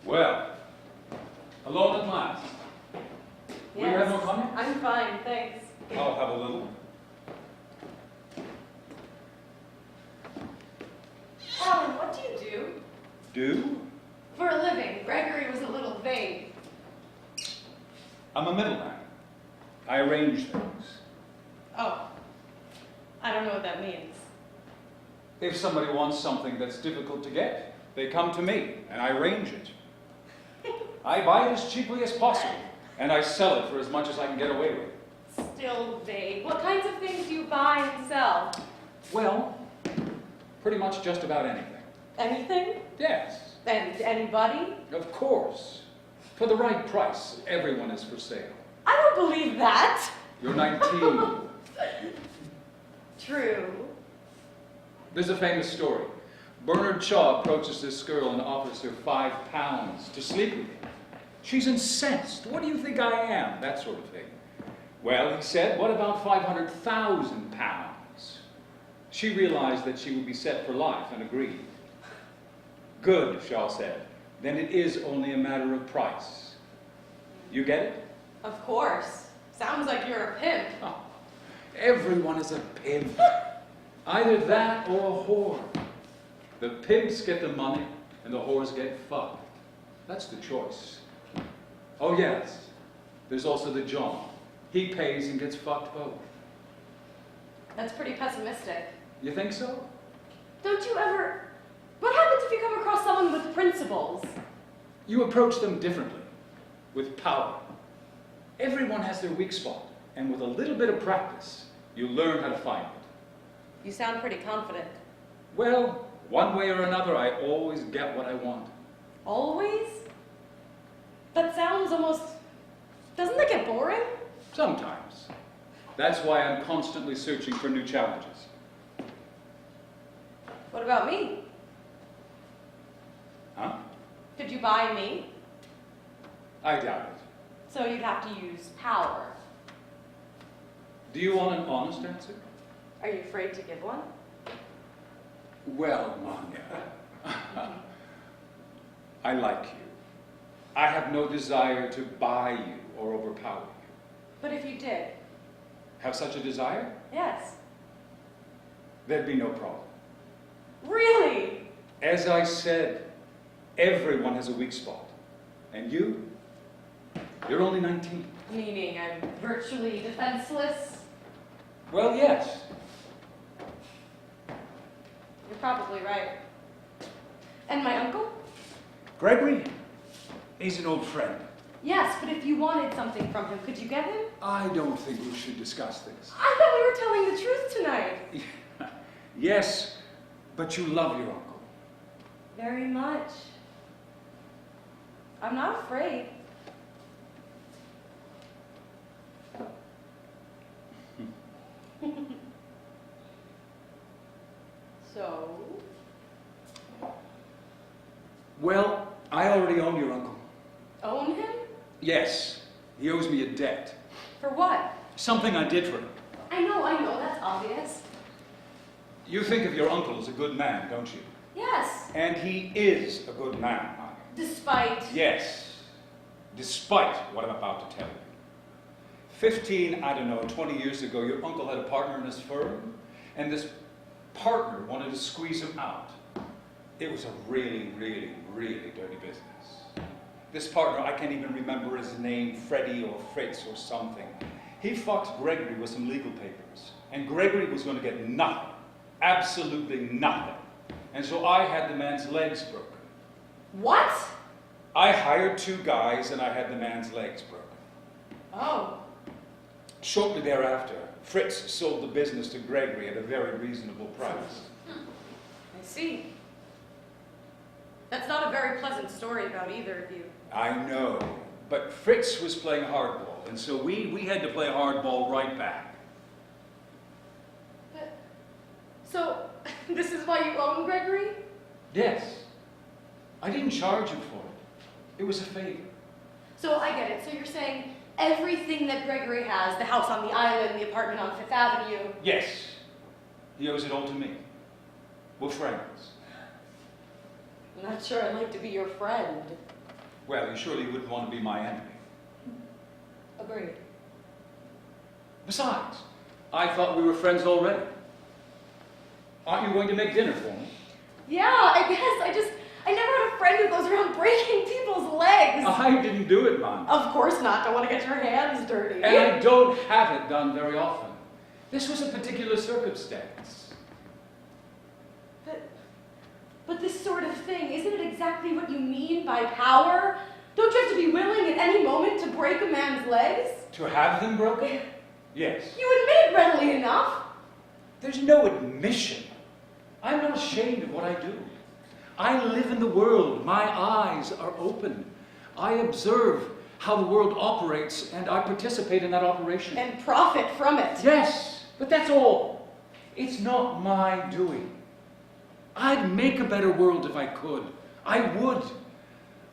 Well, alone at last. Will you have no comment? I'm fine, thanks. I'll have a little. Alan, what do you do? Do? For a living. Gregory was a little vague. I'm a middleman. I arrange things. Oh. I don't know what that means. If somebody wants something that's difficult to get, they come to me, and I arrange it. I buy it as cheaply as possible, and I sell it for as much as I can get away with. Still vague. What kinds of things do you buy and sell? Well, pretty much just about anything. Anything? Yes. And anybody? Of course. For the right price, everyone is for sale. I don't believe that. You're 19. True. There's a famous story. Bernard Shaw approaches this girl and offers her £5 to sleep with him. She's incensed. What do you think I am? That sort of thing. Well, he said, what about £500,000? She realized that she would be set for life and agreed. Good, Shaw said. Then it is only a matter of price. You get it? Of course. Sounds like you're a pimp. Oh, everyone is a pimp. Either that or a whore. The pimps get the money and the whores get fucked. That's the choice. Oh yes, there's also the John. He pays and gets fucked both. That's pretty pessimistic. You think so? Don't you ever... What happens if you come across someone with principles? You approach them differently, with power. Everyone has their weak spot, and with a little bit of practice, you learn how to find it. You sound pretty confident. Well, one way or another, I always get what I want. Always? That sounds almost... Doesn't that get boring? Sometimes. That's why I'm constantly searching for new challenges. What about me? Huh? Could you buy me? I doubt it. So you'd have to use power. Do you want an honest answer? Are you afraid to give one? Well, Manya, I like you. I have no desire to buy you or overpower you. But if you did? Have such a desire? Yes. There'd be no problem. Really? As I said, everyone has a weak spot. And you? You're only 19. Meaning I'm virtually defenseless? Well, yes. You're probably right. And my uncle? Gregory? He's an old friend. Yes, but if you wanted something from him, could you get him? I don't think we should discuss this. I thought we were telling the truth tonight. Yes, but you love your uncle. Very much. I'm not afraid. So? Well, I already own your uncle. Own him? Yes, he owes me a debt. For what? Something I did for him. I know, that's obvious. You think of your uncle as a good man, don't you? Yes. And he is a good man, Maya. Despite... Yes, despite what I'm about to tell you. 20 years ago, your uncle had a partner in his firm, and this partner wanted to squeeze him out. It was a really, really, really dirty business. This partner, I can't even remember his name, Freddie or Fritz or something. He fucked Gregory with some legal papers, and Gregory was going to get nothing, absolutely nothing. And so I had the man's legs broken. What? I hired 2 guys, and I had the man's legs broken. Oh. Shortly thereafter, Fritz sold the business to Gregory at a very reasonable price. I see. That's not a very pleasant story about either of you. I know, but Fritz was playing hardball, and so we had to play hardball right back. So, this is why you own Gregory? Yes. I didn't charge you for it. It was a favor. So I get it. So you're saying everything that Gregory has, the house on the island, the apartment on Fifth Avenue... Yes. He owes it all to me. We're friends. I'm not sure I'd like to be your friend. Well, you surely wouldn't want to be my enemy. Agreed. Besides, I thought we were friends already. Aren't you going to make dinner for me? Yeah, I guess. I never had a friend who goes around breaking people's legs. I didn't do it, Mom. Of course not. Don't want to get your hands dirty. And I don't have it done very often. This was a particular circumstance. But this sort of thing, isn't it exactly what you mean by power? Don't you have to be willing at any moment to break a man's legs? To have them broken? Yes. You admit it readily enough. There's no admission. I'm not ashamed of what I do. I live in the world. My eyes are open. I observe how the world operates, and I participate in that operation. And profit from it. Yes, but that's all. It's not my doing. I'd make a better world if I could. I would.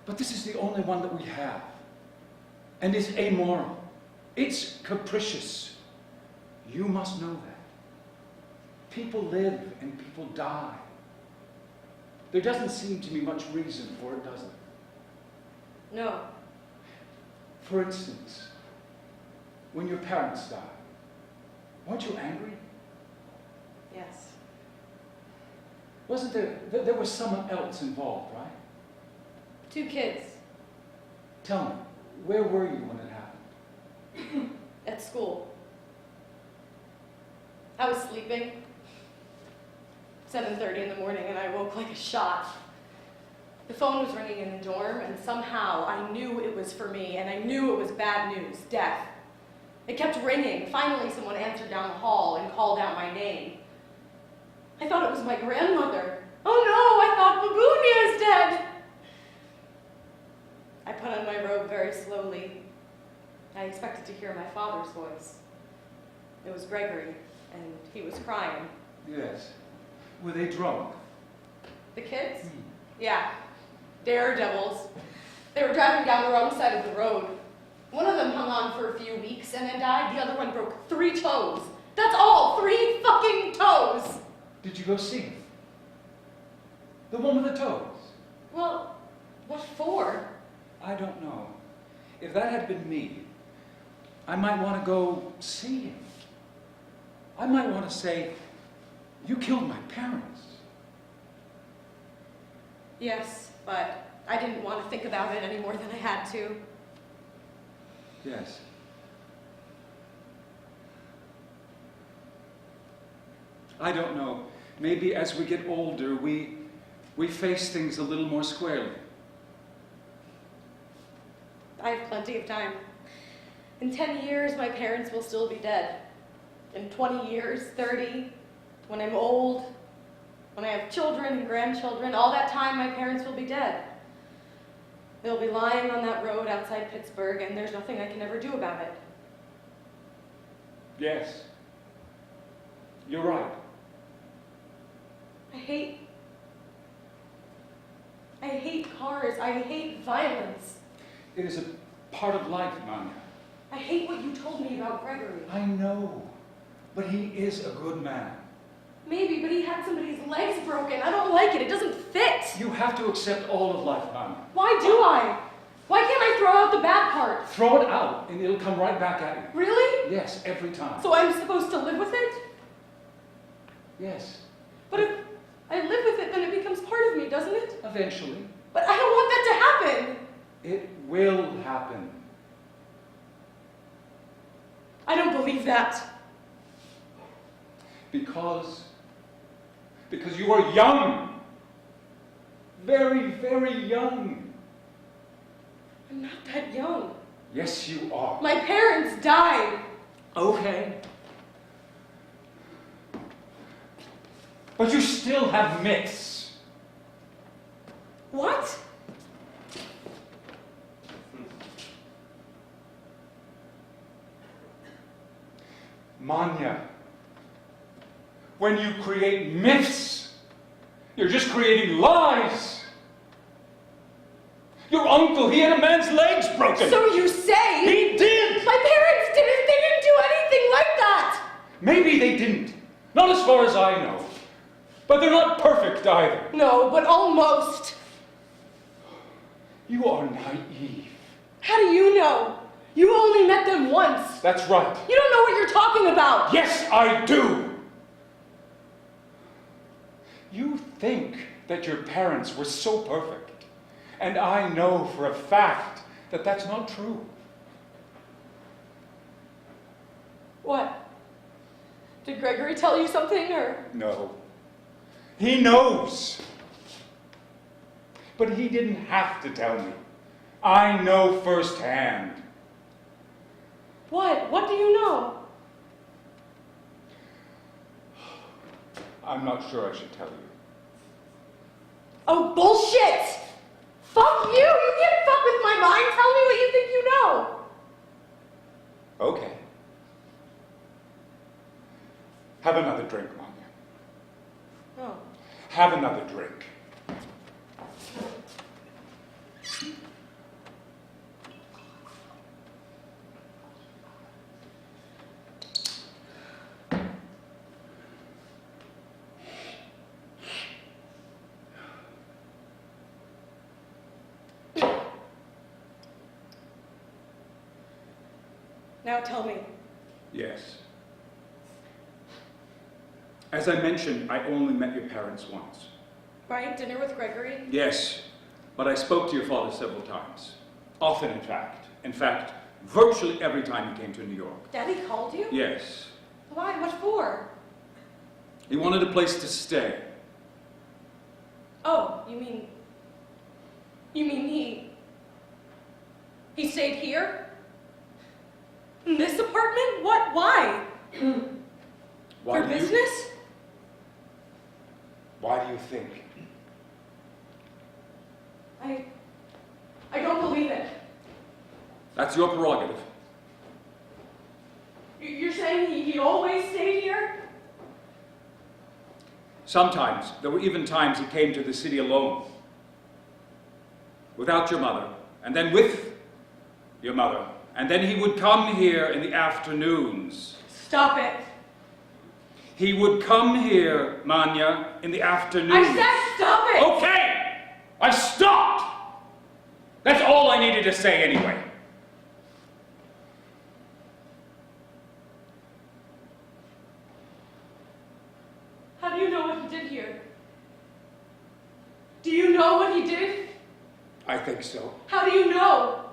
But this is the only one that we have. And it's amoral. It's capricious. You must know that. People live and people die. There doesn't seem to be much reason for it, does it? No. For instance, when your parents died, weren't you angry? Yes. Wasn't there was someone else involved, right? 2 kids. Tell me, where were you when it happened? At school. I was sleeping. 7:30 in the morning, and I woke like a shot. The phone was ringing in the dorm, and somehow I knew it was for me, and I knew it was bad news, death. It kept ringing. Finally, someone answered down the hall and called out my name. I thought it was my grandmother. Oh no, I thought Babunia is dead. I put on my robe very slowly. I expected to hear my father's voice. It was Gregory, and he was crying. Yes. Were they drunk? The kids? Yeah. Daredevils. They were driving down the wrong side of the road. One of them hung on for a few weeks and then died. The other one broke 3 toes. That's all! 3 fucking toes! Did you go see him? The one with the toes? Well, what for? I don't know. If that had been me, I might want to go see him. I might want to say, you killed my parents. Yes, but I didn't want to think about it any more than I had to. Yes. I don't know. Maybe as we get older, we face things a little more squarely. I have plenty of time. In 10 years, my parents will still be dead. In 20 years, 30, when I'm old, when I have children and grandchildren, all that time my parents will be dead. They'll be lying on that road outside Pittsburgh, and there's nothing I can ever do about it. Yes. You're right. I hate cars. I hate violence. It is a part of life, Manya. I hate what you told me about Gregory. I know, but he is a good man. Maybe, but he had somebody's legs broken. I don't like it. It doesn't fit. You have to accept all of life, Manya. Why do I? Why can't I throw out the bad part? Throw it out, and it'll come right back at you. Really? Yes, every time. So I'm supposed to live with it? Yes, But if I live with it, then it becomes part of me, doesn't it? eventually. But I don't want that to happen. It will happen. I don't believe that. Because you are young. Very, very young. I'm not that young. Yes, you are. My parents died. Okay. But you still have myths. What? Manya, when you create myths, you're just creating lies. Your uncle, he had a man's legs broken. So you say? He did! My parents didn't. They didn't do anything like that. Maybe they didn't. Not as far as I know. But they're not perfect either. No, but almost. You are naive. How do you know? You only met them once. That's right. You don't know what you're talking about. Yes, I do. You think that your parents were so perfect. And I know for a fact that that's not true. What? Did Gregory tell you something, or? No. He knows. But he didn't have to tell me. I know firsthand. What? What do you know? I'm not sure I should tell you. Oh, bullshit! Fuck you! You can't fuck with my mind! Tell me what you think you know! Okay. Have another drink, Manya. Oh. Have another drink. Now tell me. Yes. As I mentioned, I only met your parents once. Right? Dinner with Gregory? Yes, but I spoke to your father several times. Often, in fact. In fact, virtually every time he came to New York. Daddy called you? Yes. Why? What for? He wanted a place to stay. Oh, you mean he stayed here? In this apartment? What? Why? Why For do you- business? Why do you think? I don't believe it. That's your prerogative. You're saying he always stayed here? Sometimes, there were even times he came to the city alone. Without your mother, and then with your mother. And then he would come here in the afternoons. Stop it. He would come here, Manya, in the afternoons. I said stop it! Okay! I stopped! That's all I needed to say anyway. How do you know what he did here? Do you know what he did? I think so. How do you know?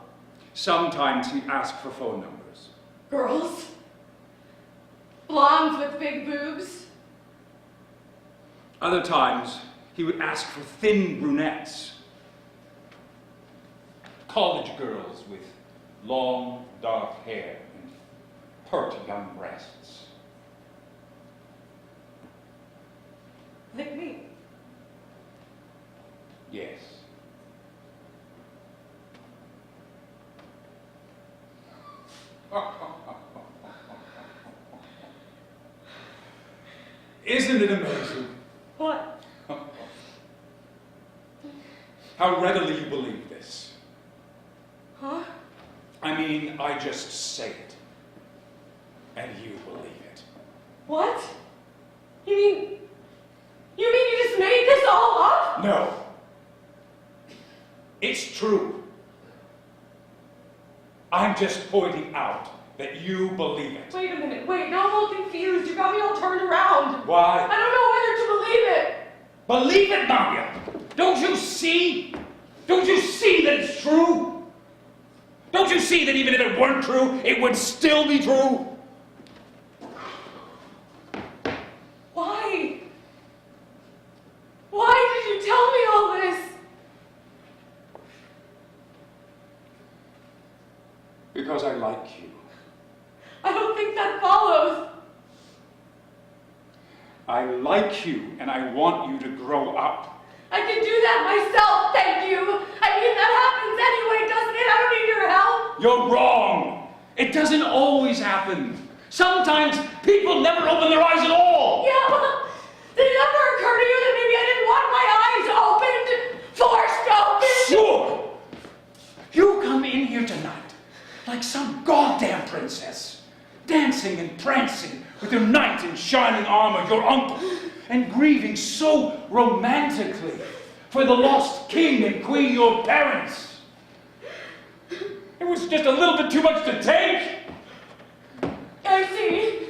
Sometimes he'd ask for phone numbers. Girls? Blondes with big boobs? Other times, he would ask for thin brunettes. College girls with long, dark hair and pert young breasts. Like me. Yes. Isn't it amazing What? how readily you believe this? Huh? I mean, I just say it, and you believe it. What? You mean you just made this all up? No. It's true. I'm just pointing out that you believe it. Wait a minute. Wait, now I'm all confused. You got me all turned around. I Why? don't know whether to believe it. Believe it, Manya! Don't you see? Don't you see that it's true? Don't you see that even if it weren't true, it would still be true? Why? Why did you tell me all this? Because I like you. I don't think that follows. I like you, and I want you to grow up. I can do that myself, thank you. I mean, that happens anyway, doesn't it? I don't need your help. You're wrong. It doesn't always happen. Sometimes people never open their eyes at all. Yeah, well, did it ever occur to you that maybe I didn't want my eyes opened? Forced open? Sure. You come in here tonight like some goddamn princess, dancing and prancing with your knight in shining armor, your uncle, and grieving so romantically for the lost king and queen, your parents. It was just a little bit too much to take. I see.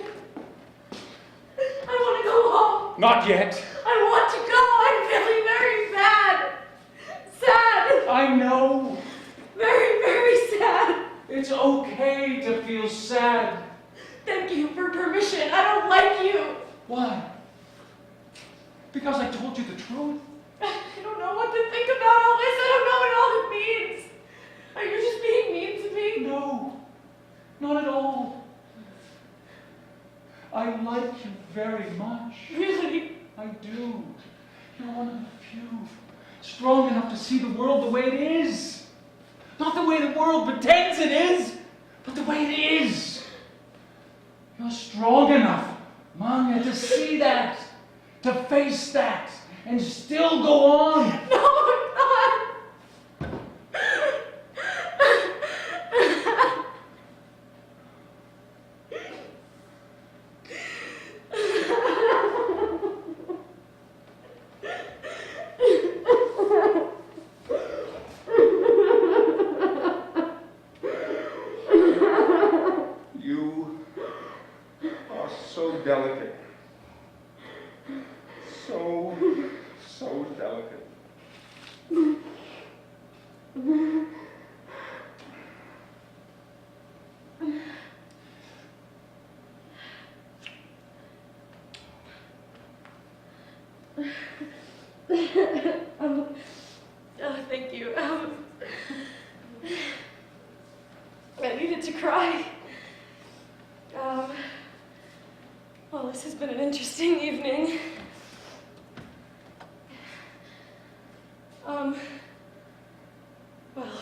I want to go home. Not yet. I want to go. I'm feeling very bad. Sad. I know. Very, very sad. It's okay to feel sad. Thank you for permission. I don't like you. Why? Because I told you the truth? I don't know what to think about all this. I don't know what all it means. Are you just being mean to me? No, not at all. I like you very much. Really? I do. You're one of the few strong enough to see the world the way it is. Not the way the world pretends it is, but the way it is. You're strong enough, Manya, to see that, to face that, and still go on. No, I'm not. You are so delicate. So delicate. Thank you. I needed to cry. Well, this has been an interesting evening. Well,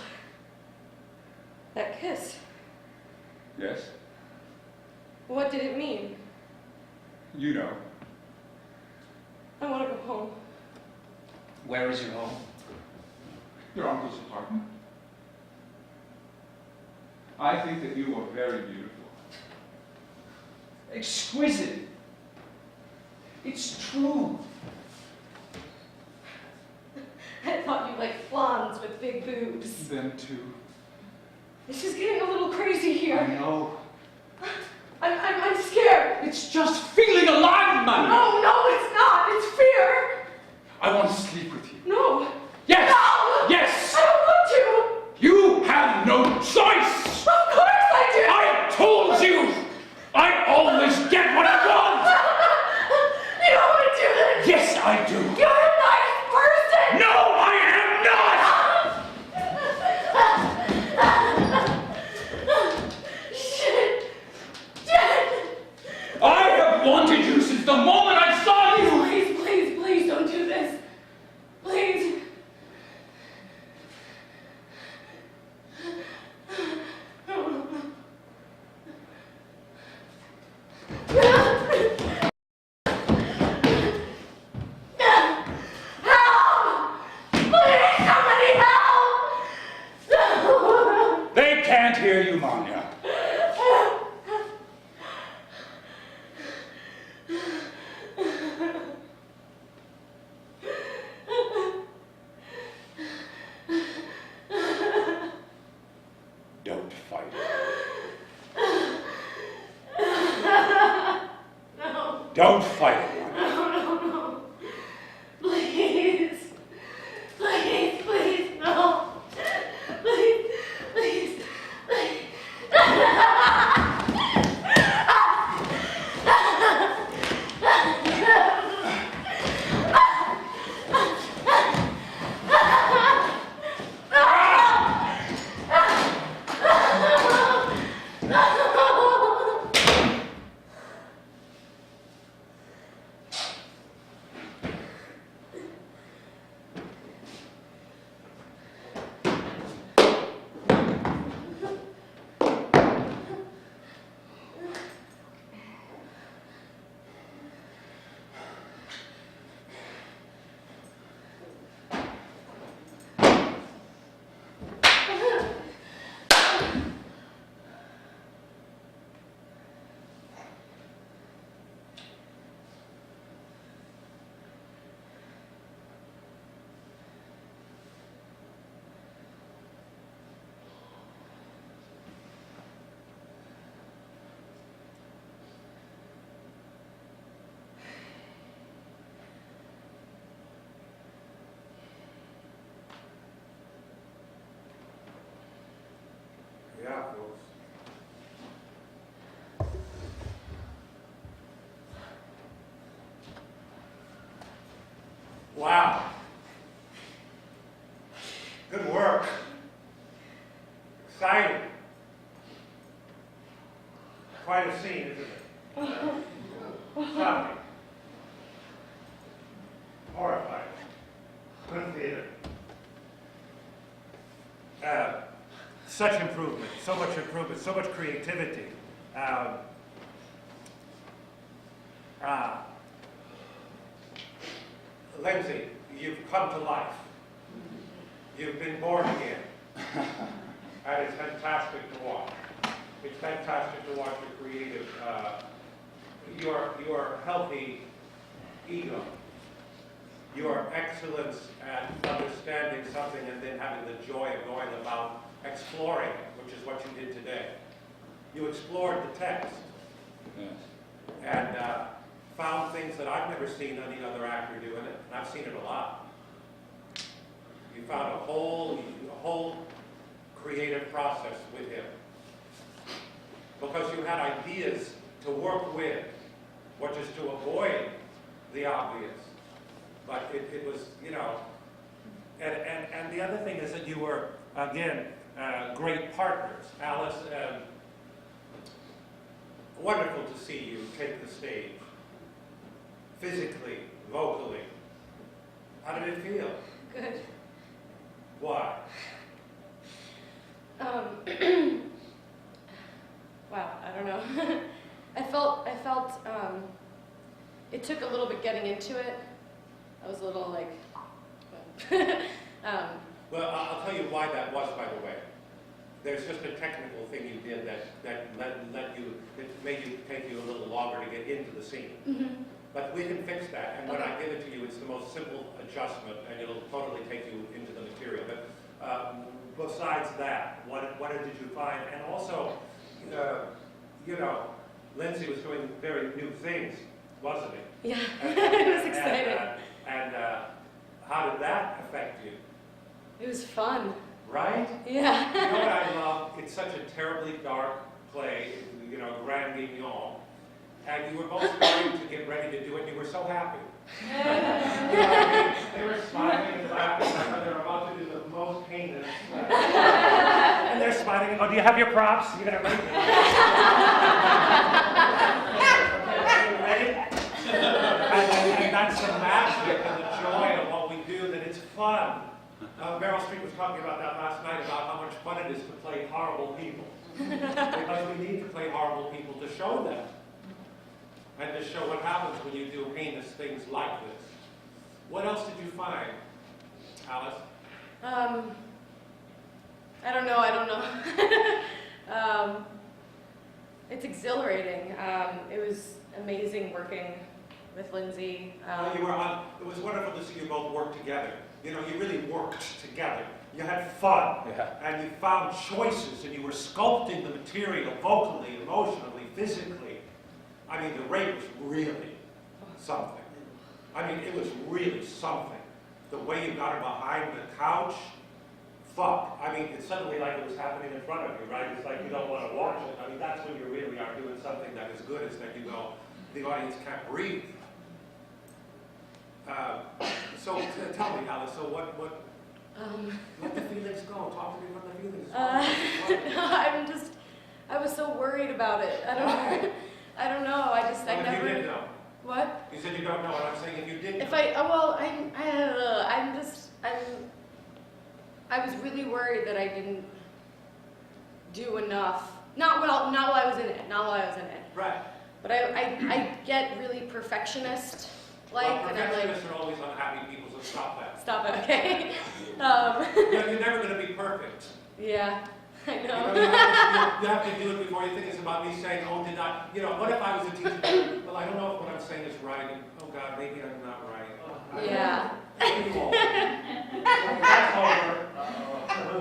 that kiss, Yes, what did it mean? you know. I want to go home. Where is your home? Your uncle's apartment. I think that you are very beautiful. Exquisite. It's true. I thought you liked blondes with big boobs. Them too. This is getting a little crazy I here. know. I'm scared. It's just feeling alive, man. No, it's not. It's fear. I want to sleep with you. No. Yes. No. Yes. I don't want You have no choice. to. Of course I do. I told you. I always get what I want. You don't want to do this. Yes, I do. You're a nice person. No, I am not. Shit. I have wanted you since the moment I saw you. Please don't do this. Please. Help! Please, somebody help! They can't hear you, Manya. Don't fight it. No. Don't fight it, Manya. No. Please. Please, no. Please. Wow. Good work. Exciting. Quite a scene, isn't it? Shocking. Horrifying. Good theater. Such improvement, so much creativity. Lindsay, you've come to life. You've been born again. And it's fantastic to watch. It's fantastic to watch your creative, your healthy ego, your excellence at understanding something and then having the joy of going about exploring it, which is what you did today. You explored the text. Yes. And found things that I've never seen any other actor doing it, and I've seen it a lot. You found a whole creative process with him. Because you had ideas to work with, which is to avoid the obvious. But it was, you know, and the other thing is that you were, again, great partners. Alice, wonderful to see you take the stage. Physically, vocally. How did it feel? Good. Why? Wow, I don't know. I felt, it took a little bit getting into it. I was a little like, Well, I'll tell you why that was, by the way. There's just a technical thing you did that made you take you a little longer to get into the scene. mm-hmm. But we can fix that, and when Okay. I give it to you, it's the most simple adjustment, and it'll totally take you into the material. But besides that, what did you find? And also, you know, Lindsay was doing very new things, wasn't he? Yeah, And, it was exciting. And how did that affect you? It was fun. Right? Yeah. You know what I love? It's such a terribly dark play, you know, Grand Guignol. And you were both starting to get ready to do it, and you were so happy. You know what I mean? They were smiling and laughing like they're about to do the most heinous. And they're smiling and go, "Do you have your props? You got it ready?" Ready? And that's the magic and the joy of what we do, that it's fun. Meryl Streep was talking about that last night, about how much fun it is to play horrible people. Because we need to play horrible people to show them. And to show what happens when you do heinous things like this. What else did you find, Alice? I don't know. It's exhilarating. It was amazing working with Lindsay. Well, it was wonderful to see you both work together. You know, you really worked together. You had fun. Yeah. And you found choices, and you were sculpting the material vocally, emotionally, physically. I mean, the rate was really something. I mean, it was really something. The way you got her behind the couch, fuck. I mean, it's suddenly like it was happening in front of you, right? It's like you don't want to watch it. I mean, that's when you really are doing something that is good, is that you go, the audience can't breathe. So tell me, Alice, so what let the feelings go. Talk to me about the feelings. I was so worried about it. I don't know. I What never. if you did know? What? You said you don't know, and I'm saying if you did know. If I was really worried that I didn't do enough. Not while I was in it. Right. But I get really perfectionist like, Well, and I'm like, perfectionists are always unhappy people, so stop that. stop it, okay? You're never going to be perfect. Yeah, I You know. you have to do it before you think it's about me saying, oh, did I, you know, what if I was a teacher? Well, I don't know if what I'm saying is right, and oh God, maybe I'm not right. Oh, Yeah. That's over.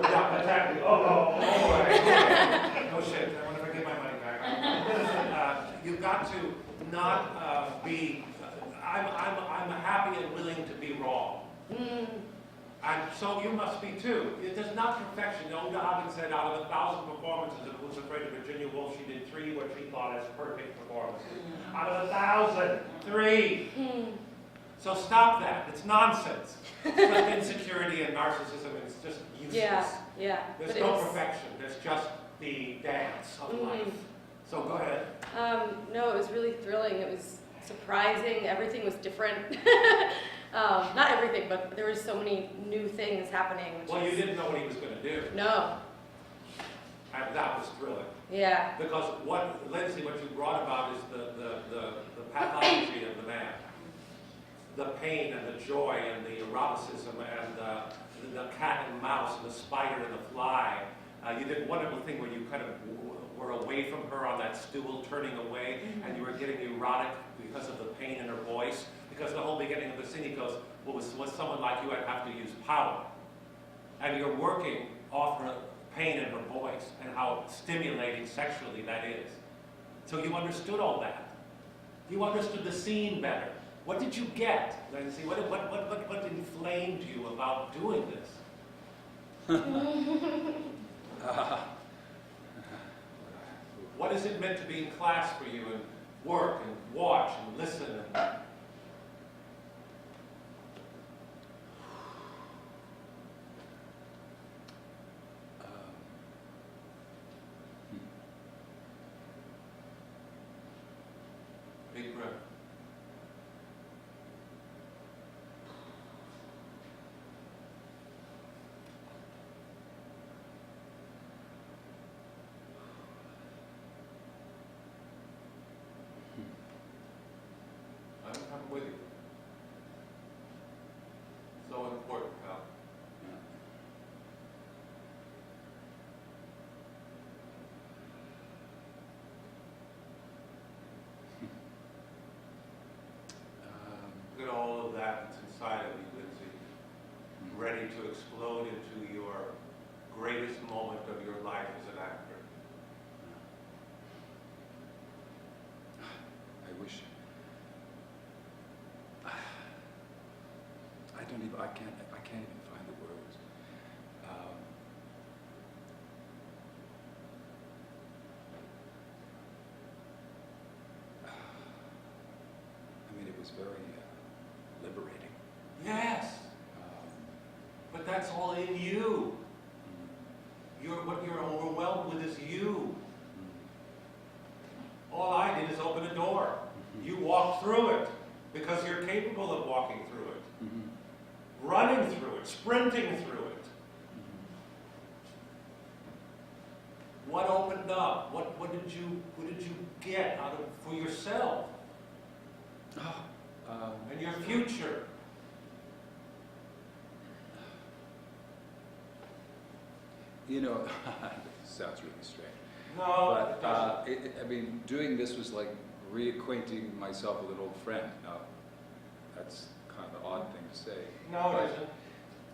Yeah, exactly. Oh, right. Oh shit, I want to get my money back. You've got to not be, I'm happy and willing to be wrong. Mm. And so you must be too. It is not perfection. Olga Hagen said out of 1,000 performances of Who's Afraid of Virginia Woolf, she did 3 what she thought as perfect performances. Out of 1,000, 3. Mm. So stop that. It's nonsense. It's just insecurity and narcissism, and it's just useless. Yeah. There's But it no was- perfection. There's just the dance of life. So go ahead. No, it was really thrilling. It was surprising. Everything was different. Not everything, but there was so many new things happening. Which Well, you was- didn't know what he was going to do. No. And that was thrilling. Yeah. Because Lindsay, what you brought about is the pathology of the man. The pain and the joy and the eroticism and the cat and mouse and the spider and the fly. You did a wonderful thing where you kind of were away from her on that stool, turning away, and you were getting erotic because of the pain in her voice. Because the whole beginning of the scene, he goes, well, with someone like you, I'd have to use power. And you're working off her pain in her voice and how stimulating sexually that is. So you understood all that. You understood the scene better. What did you get, Lindsay? What inflamed you about doing this? What is it meant to be in class for you and work and watch and listen? Big breath. I'm with you. So important, pal. Look at all of that that's inside of you, Lindsay, ready to explode into your greatest moment of your life as an actor. I wish. I can't even find the words. I mean, it was very liberating. Yes, but that's all in you. What you're overwhelmed with is you. All I did is open a door. You walk through it because you're capable of walking through it, running through it, sprinting through it. What opened up? What did you get out of for yourself and your future? You know, it sounds really strange. No, it But, doesn't. I mean, doing this was like reacquainting myself with an old friend. Now, that's kind of an odd thing to say. No, but- it isn't.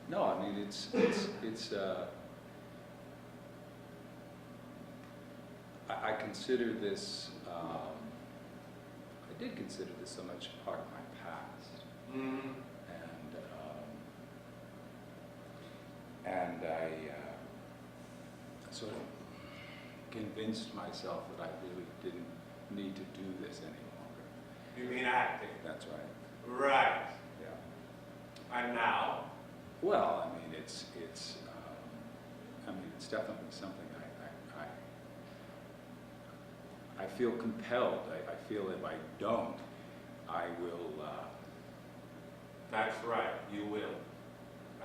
No, I mean, it's I consider this, I did consider this so much part of my past. And I sort of convinced myself that I really didn't need to do this any longer. You mean acting? That's right. Right. Yeah. And now? Well, I mean, it's definitely something I feel compelled. I feel if I don't, I will. That's right, you will.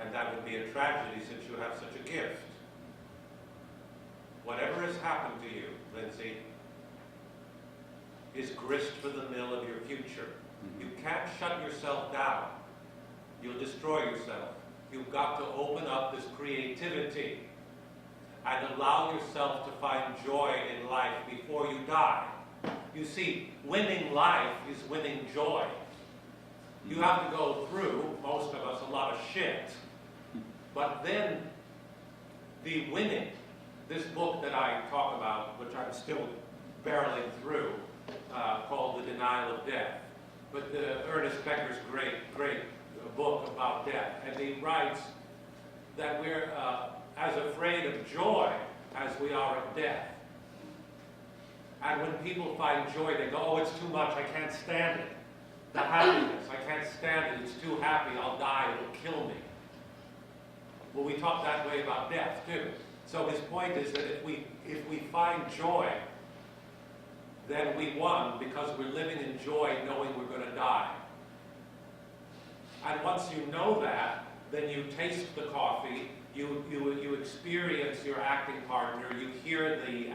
And that would be a tragedy since you have such a gift. Whatever has happened to you, Lindsay, is grist for the mill of your future. You can't shut yourself down. You'll destroy yourself. You've got to open up this creativity and allow yourself to find joy in life before you die. You see, winning life is winning joy. You have to go through, most of us, a lot of shit. But then the winning, this book that I talk about, which I'm still barreling through, called The Denial of Death. But Ernest Becker's great book about death. And he writes that we're as afraid of joy as we are of death. And when people find joy, they go, oh, it's too much, I can't stand it. The happiness, I I can't stand it, it's too happy, I'll die, it'll kill me. Well, we talk that way about death, too. So his point is that if we find joy, then we won because we're living in joy knowing we're going to die. And once you know that, then you taste the coffee, you experience your acting partner, you hear the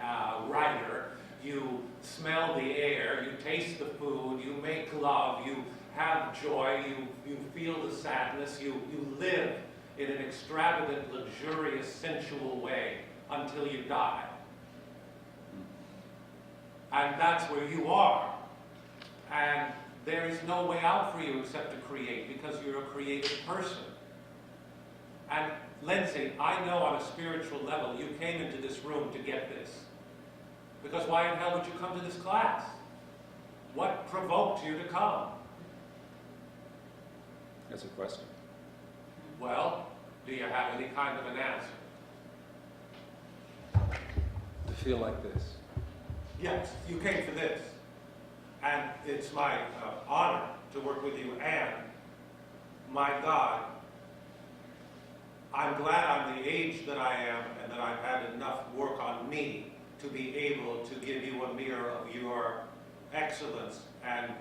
writer, you smell the air, you taste the food, you make love, you have joy, you feel the sadness, you live in an extravagant, luxurious, sensual way until you die. And that's where you are. And there is no way out for you except to create, because you're a creative person. And Lindsay, I know on a spiritual level you came into this room to get this. Because why in hell would you come to this class? What provoked you to come? That's a question. Well, do you have any kind of an answer? To feel like this. Yes, you came for this. And it's my honor to work with you, and my God, I'm glad I'm the age that I am and that I've had enough work on me to be able to give you a mirror of your excellence and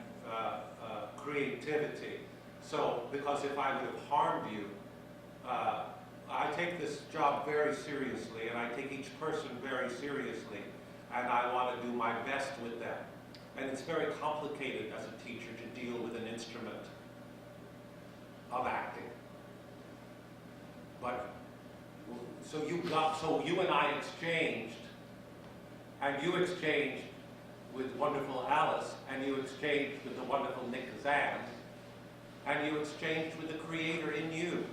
creativity. So, because if I would have harmed you, I take this job very seriously, and I take each person very seriously, and I want to do my best with them. And it's very complicated as a teacher to deal with an instrument of acting. But, so you and I exchanged, and you exchanged with wonderful Alice, and you exchanged with the wonderful Nick Kazan, and you exchanged with the creator in you.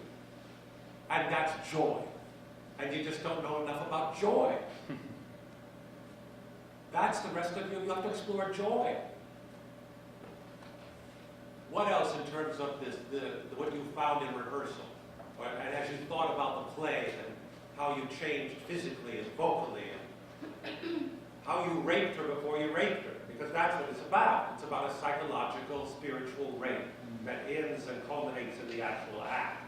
And that's joy. And you just don't know enough about joy. That's the rest of you. You have to explore joy. What else in terms of this, what you found in rehearsal? And as you thought about the play and how you changed physically and vocally, and how you raped her before you raped her, because that's what it's about. It's about a psychological, spiritual rape that ends and culminates in the actual act.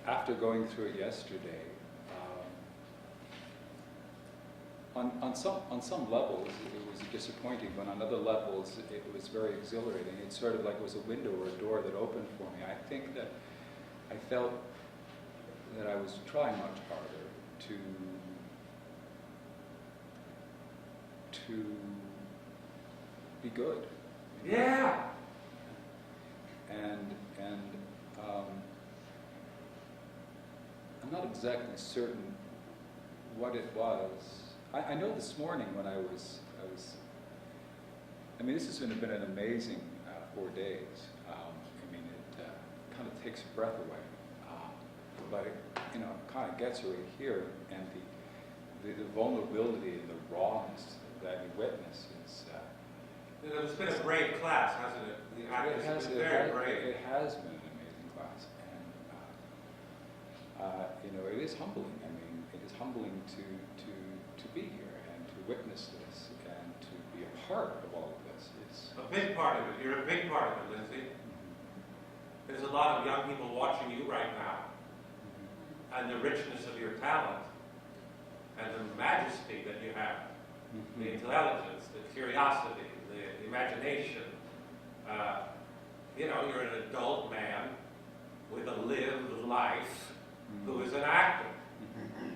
After going through it yesterday, on some levels it was disappointing, but on other levels it was very exhilarating. It's sort of like it was a window or a door that opened for me. I think that I felt that I was trying much harder to be good. Yeah. And I'm not exactly certain what it was. I know this morning when I mean, this has been an amazing 4 days. I mean, it kind of takes your breath away, but it, kind of gets you right here, and the vulnerability and the rawness that you witness is. It's been a brave class, hasn't it? The actors have been very brave. It has been an amazing class, and it is humbling. I mean, it is humbling to be here and to witness this and to be a part of all of this. It's a big part of it. You're a big part of it, Lindsay. There's a lot of young people watching you right now, and the richness of your talent, and the majesty that you have, the intelligence, the curiosity, the imagination. You're an adult man with a lived life who is an actor.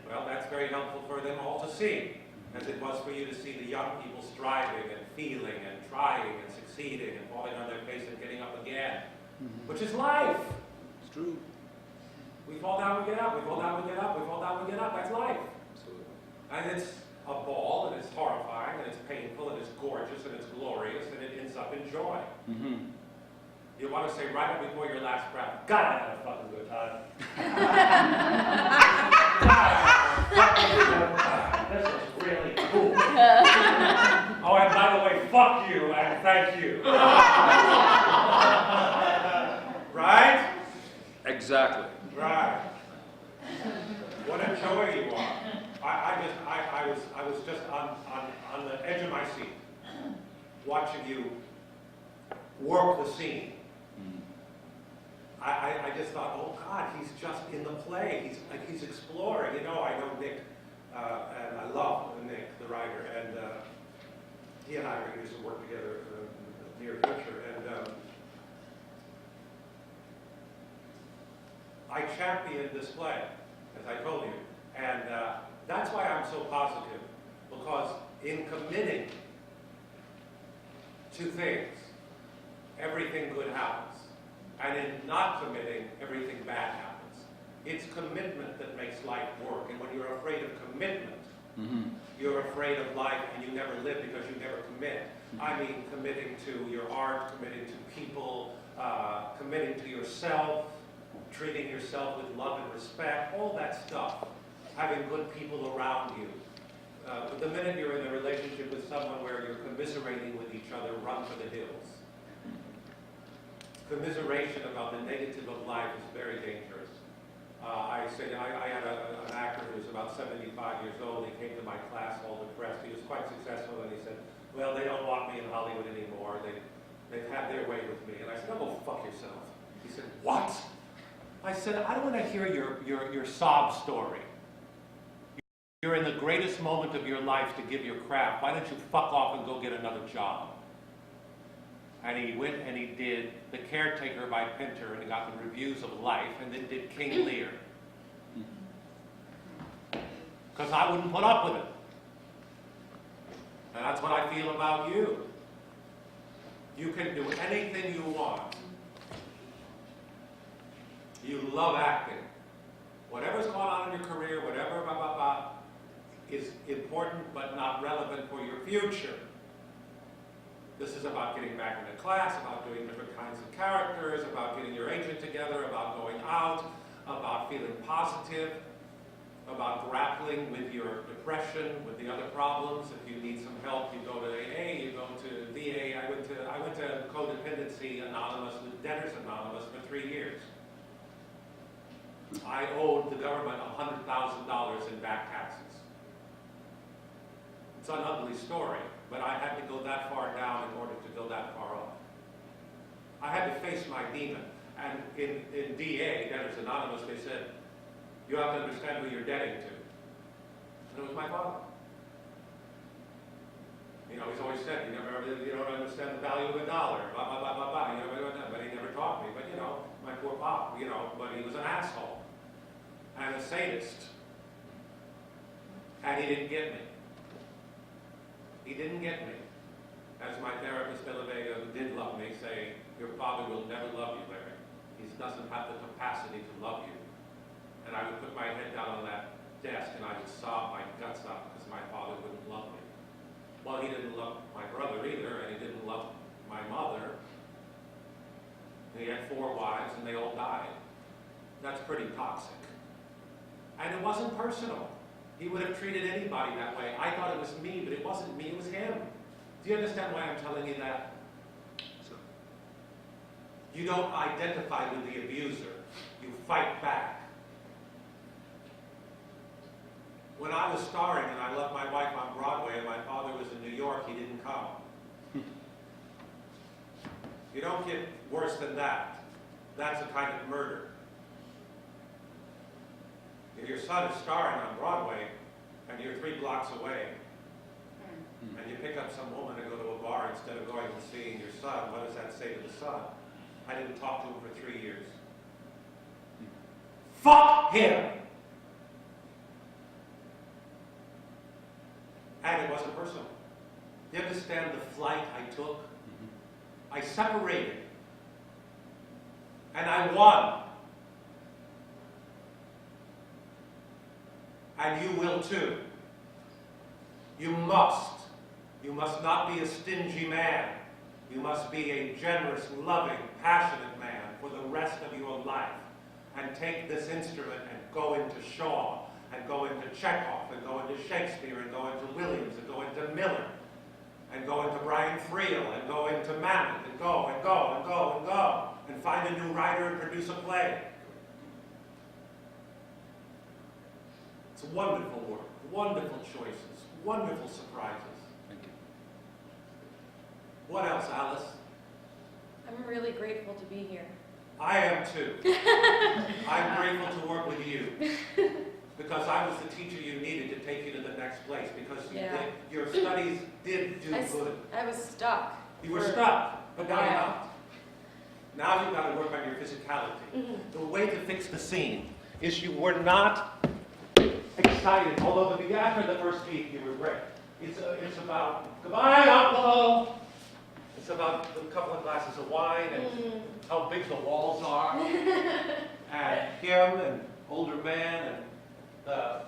Well, that's very helpful for them all to see, as it was for you to see the young people striving and feeling and trying and succeeding and falling on their face and getting up again, which is life. It's true. We fall down, we get up. We fall down, we get up. We fall down, we get up. That's life. Absolutely. And it's a ball, and it's horrifying, and it's painful, and it's gorgeous, and it's glorious, and it ends up in joy. You want to say right up before your last breath, God, I had a fucking good time. God, I had a fucking good time. this is really cool. Oh, and by the way, fuck you and thank you. Right? Exactly. Right. What a joy you are. I was just on the edge of my seat, watching you work the scene. I just thought, oh God, he's just in the play. He's exploring. You know, I know Nick, and I love Nick, the writer, and he and I are going to work together in the near future. And I championed this play, as I told you, and that's why I'm so positive, because in committing to things, everything good happens. And in not committing, everything bad happens. It's commitment that makes life work. And when you're afraid of commitment, you're afraid of life and you never live because you never commit. I mean, committing to your art, committing to people, committing to yourself, treating yourself with love and respect, all that stuff. Having good people around you. The minute you're in a relationship with someone where you're commiserating with each other, run for the hills. Commiseration about the negative of life is very dangerous. I had an actor who was about 75 years old. He came to my class all depressed. He was quite successful, and he said, well, they don't want me in Hollywood anymore. They've had their way with me. And I said, oh, go fuck yourself. He said, what? I said, I don't want to hear your sob story. You're in the greatest moment of your life to give your crap. Why don't you fuck off and go get another job? And he went and he did The Caretaker by Pinter, and he got the reviews of Life, and then did King Lear. Because I wouldn't put up with it. And that's what I feel about you. You can do anything you want. You love acting. Whatever's going on in your career, whatever, blah, blah, blah, is important but not relevant for your future. This is about getting back into class, about doing different kinds of characters, about getting your agent together, about going out, about feeling positive, about grappling with your depression, with the other problems. If you need some help, you go to AA, you go to VA. I went to Codependency Anonymous, with Debtors Anonymous for 3 years. I owed the government $100,000 in back taxes. It's an ugly story, but I had to go that far down in order to go that far up. I had to face my demon. And in DA, Debtors Anonymous, they said, you have to understand who you're debting to. And it was my father. You know, he's always said, you don't understand the value of a dollar, blah, blah, blah, blah, blah. You know, but he never taught me. But, you know, my poor pop, you know, but he was an asshole and a sadist. And he didn't get me. He didn't get me. As my therapist, De La Vega, who did love me, say, your father will never love you, Larry. He doesn't have the capacity to love you. And I would put my head down on that desk and I would sob my guts out because my father wouldn't love me. Well, he didn't love my brother either, and he didn't love my mother. And he had 4 wives and they all died. That's pretty toxic. And it wasn't personal. He would have treated anybody that way. I thought it was me, but it wasn't me, it was him. Do you understand why I'm telling you that? You don't identify with the abuser. You fight back. When I was starring and I left my wife on Broadway and my father was in New York, he didn't come. You don't get worse than that. That's a kind of murder. If your son is starring on Broadway and you're 3 blocks away and you pick up some woman to go to a bar instead of going and seeing your son, what does that say to the son? I didn't talk to him for 3 years. Fuck him! And it wasn't personal. Do you understand the flight I took? I separated. And I won. And you will too. You must. You must not be a stingy man. You must be a generous, loving, passionate man for the rest of your life. And take this instrument and go into Shaw and go into Chekhov, and go into Shakespeare, and go into Williams, and go into Miller, and go into Brian Friel, and go into Mamet, and go, and go, and go, and go, and find a new writer and produce a play. It's wonderful work, wonderful choices, wonderful surprises. Thank you. What else, Alice? I'm really grateful to be here. I am too. I'm grateful to work with you. Because I was the teacher you needed to take you to the next place. Because your studies did do good. I was stuck. You were stuck, but now you're not. Now you've got to work on your physicality. The way to fix the scene is you were not excited, although after the first week you were great. It's about, goodbye, Uncle. It's about a couple of glasses of wine and how big the walls are. And him and older man and the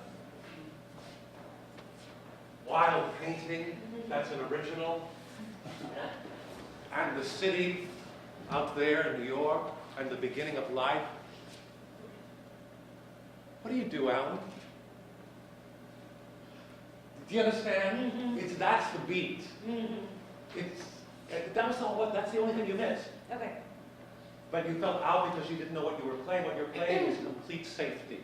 wild painting that's an original. And the city out there in New York and the beginning of life. What do you do, Alan? Do you understand? That's the beat. That's the only thing you missed. Okay. But you felt out because you didn't know what you were playing. What you're playing is complete safety,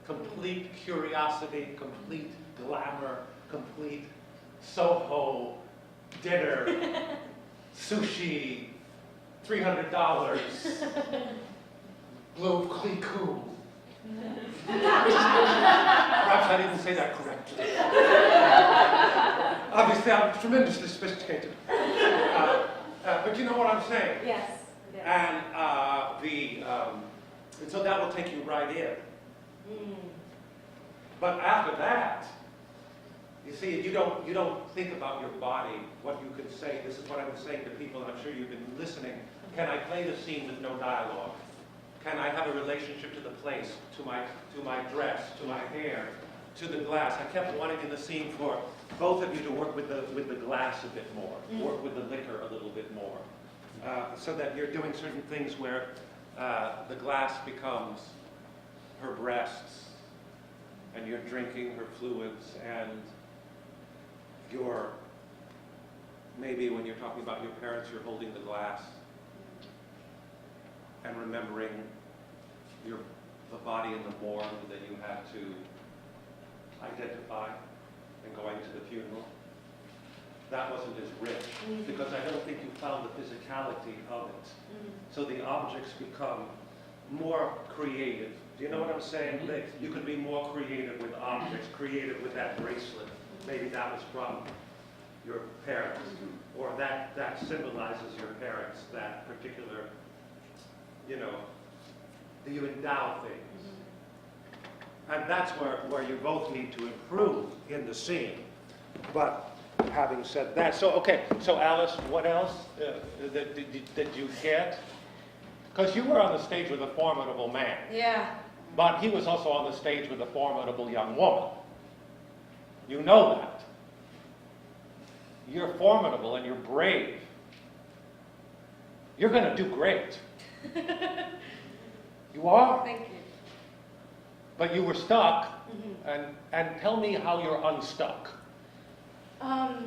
complete curiosity, complete glamour, complete Soho dinner, sushi, $300, blue clique. Perhaps I didn't say that correctly. Obviously, I'm tremendously sophisticated. But you know what I'm saying? Yes. And and so that will take you right in. But after that, you see, you don't think about your body, what you could say. This is what I'm saying to people, and I'm sure you've been listening. Can I play the scene with no dialogue? Can I have a relationship to the place, to my dress, to my hair, to the glass? I kept wanting in the scene for both of you to work with the glass a bit more, work with the liquor a little bit more, so that you're doing certain things where the glass becomes her breasts, and you're drinking her fluids, and you're maybe when you're talking about your parents, you're holding the glass and remembering the body in the morgue that you had to identify and going to the funeral. That wasn't as rich because I don't think you found the physicality of it. So the objects become more creative. Do you know what I'm saying? You could be more creative with objects, creative with that bracelet. Maybe that was from your parents, or that symbolizes your parents, that particular, you endow things. And that's where you both need to improve in the scene. But having said that, so Alice, what else did you get? Because you were on the stage with a formidable man. Yeah. But he was also on the stage with a formidable young woman. You know that. You're formidable and you're brave. You're going to do great. You are. Thank you. But you were stuck, and tell me how you're unstuck. I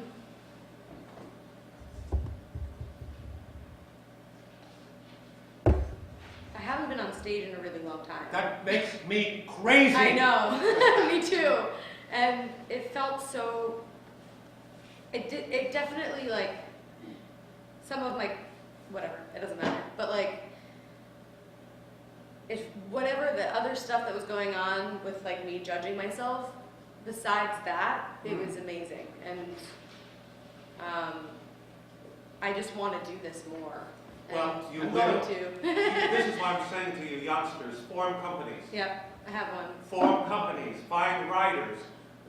haven't been on stage in a really long time. That makes me crazy. I know. Me too. And it felt so. It definitely, like, some of my, whatever, it doesn't matter. But, like, if whatever the other stuff that was going on with, like, me judging myself, besides that, it was amazing. And I just want to do this more. Well, you I'm will. going to. This is why I'm saying to you, youngsters, form companies. Yep, I have one. Form companies, find writers,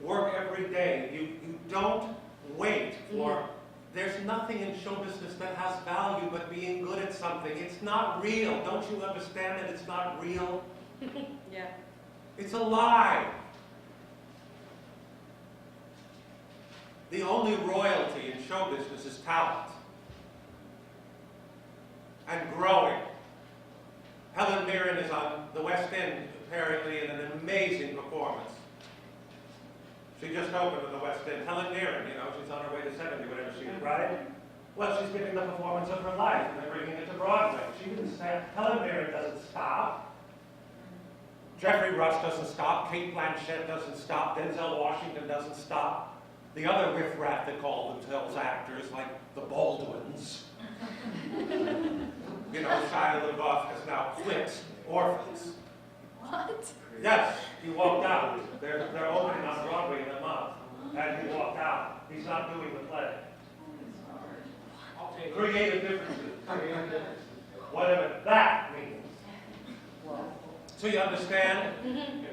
work every day. You don't wait for, there's nothing in show business that has value but being good at something. It's not real. Don't you understand that it's not real? Yeah. It's a lie. The only royalty in show business is talent. And growing. Helen Mirren is on the West End, apparently, in an amazing performance. She just opened in the West End. Helen Mirren, you know, she's on her way to 70, whatever she is, right? Well, she's giving the performance of her life, and they're bringing it to Broadway. She didn't stand. Helen Mirren doesn't stop. Jeffrey Rush doesn't stop. Kate Blanchett doesn't stop. Denzel Washington doesn't stop. The other riffraff that call themselves actors, like the Baldwins. You know, Shia LaBeouf has now quit Orphans. What? Yes, he walked out. They're opening on Broadway in a month, and he walked out. He's not doing the play. Creative differences. Whatever that means. So you understand? Mm-hmm.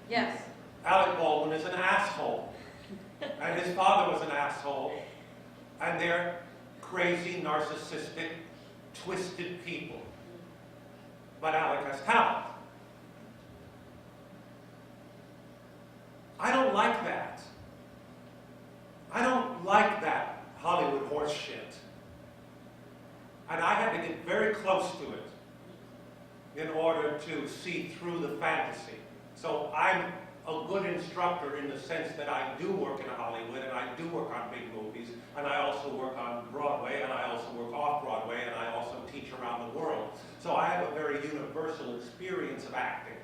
Yes. Alec Baldwin is an asshole. And his father was an asshole. And they're crazy, narcissistic, twisted people. But Alec has talent. I don't like that. I don't like that Hollywood horse shit. And I had to get very close to it in order to see through the fantasy. So I'm a good instructor in the sense that I do work in Hollywood, and I do work on big movies, and I also work on Broadway, and I also work off Broadway, and I also teach around the world. So I have a very universal experience of acting.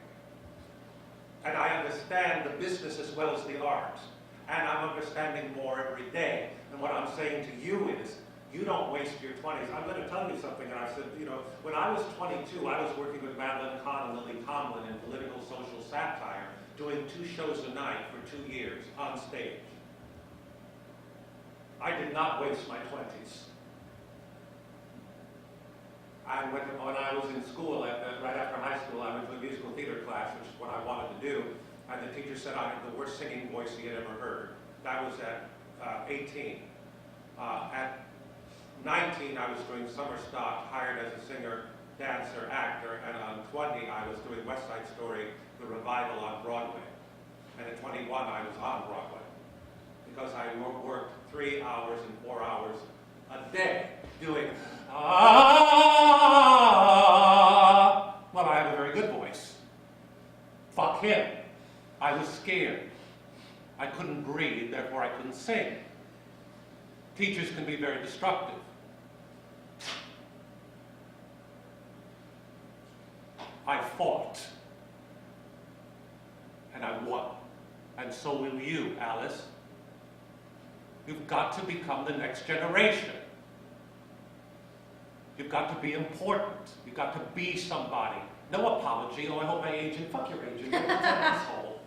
And I understand the business as well as the art. And I'm understanding more every day. And what I'm saying to you is, you don't waste your 20s. I'm going to tell you something, and I said, you know, when I was 22, I was working with Madeline Kahn and Lily Tomlin in political social satire, doing 2 shows a night for 2 years on stage. I did not waste my 20s. When I was in school, right after high school, I went to a musical theater class, which is what I wanted to do, and the teacher said I had the worst singing voice he had ever heard. That was at 18. At 19, I was doing summer stock, hired as a singer, dancer, actor, and on 20, I was doing West Side Story, the revival on Broadway. And at 21, I was on Broadway. Because I worked 3 hours and 4 hours a day doing, well, I have a very good voice. Fuck him. I was scared. I couldn't breathe, therefore I couldn't sing. Teachers can be very destructive. I fought. And I won. And so will you, Alice. You've got to become the next generation. You've got to be important. You've got to be somebody. No apology. Oh, I hope my agent. Fuck your agent. You're an asshole.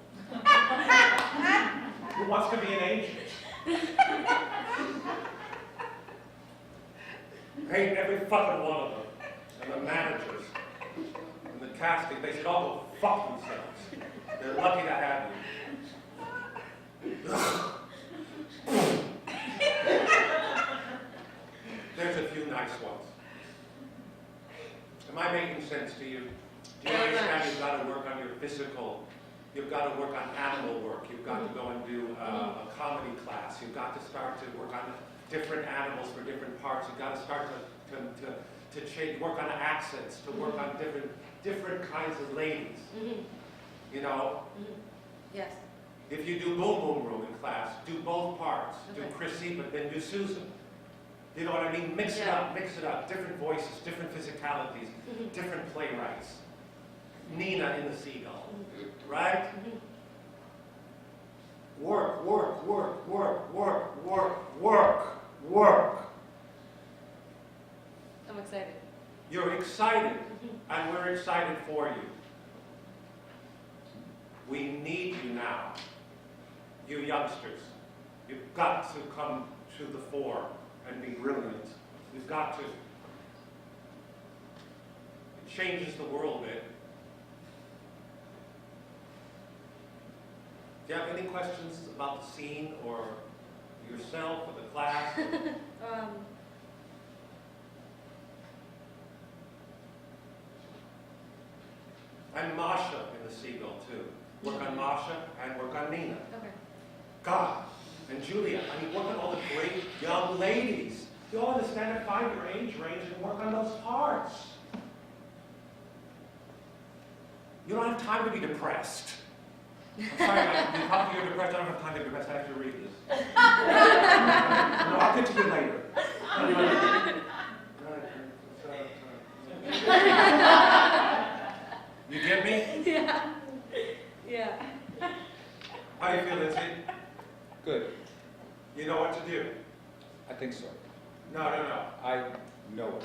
Who wants to be an agent? Hate every fucking one of them. And the managers. And the casting. They should all go fuck themselves. They're lucky to have you. There's a few nice ones. Am I making sense to you? Do you understand you've got to work on your physical? You've got to work on animal work. You've got to go and do a comedy class. You've got to start to work on different animals for different parts. You've got to start to change, work on accents, to work on different kinds of ladies. You know? Yes. If you do Boom Boom Room in class, do both parts. Okay. Do Chrissy, but then do Susan. You know what I mean? Mix it up, mix it up. Different voices, different physicalities, different playwrights. Nina in the Seagull, right? Work, work, work, work, work, work, work, work. I'm excited. You're excited, and we're excited for you. We need you now, you youngsters. You've got to come to the fore and be brilliant. You've got to. It changes the world a bit. Do you have any questions about the scene or yourself or the class? And Masha in the Seagull too. Work on Masha and work on Nina. Okay. God, and Julia, I mean, work on all the great young ladies. You all understand it, find your age range and work on those parts. You don't have time to be depressed. I'm sorry, you talk to your depressed. I don't have time to be depressed. I have to read this. No, I'll get to you later. You get me? Yeah. Yeah. How do you feel, Lindsay? Good. You know what to do? I think so. No. I know it.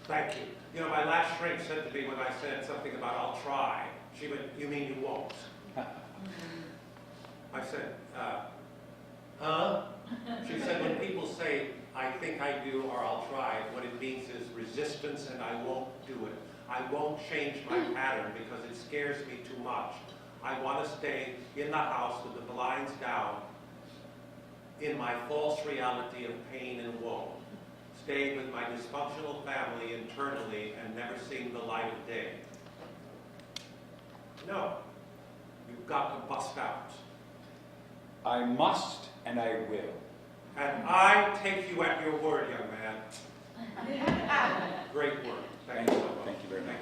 Thank you. You know, my last shrink said to me when I said something about I'll try, she went, you mean you won't? I said, huh? She said, when people say, I think I do or I'll try, what it means is resistance and I won't do it. I won't change my pattern because it scares me too much. I want to stay in the house with the blinds down in my false reality of pain and woe. Stay with my dysfunctional family internally and never seeing the light of day. No, you've got to bust out. I must and I will. And I take you at your word, young man. Great work. Thank you so much. Thank you very much.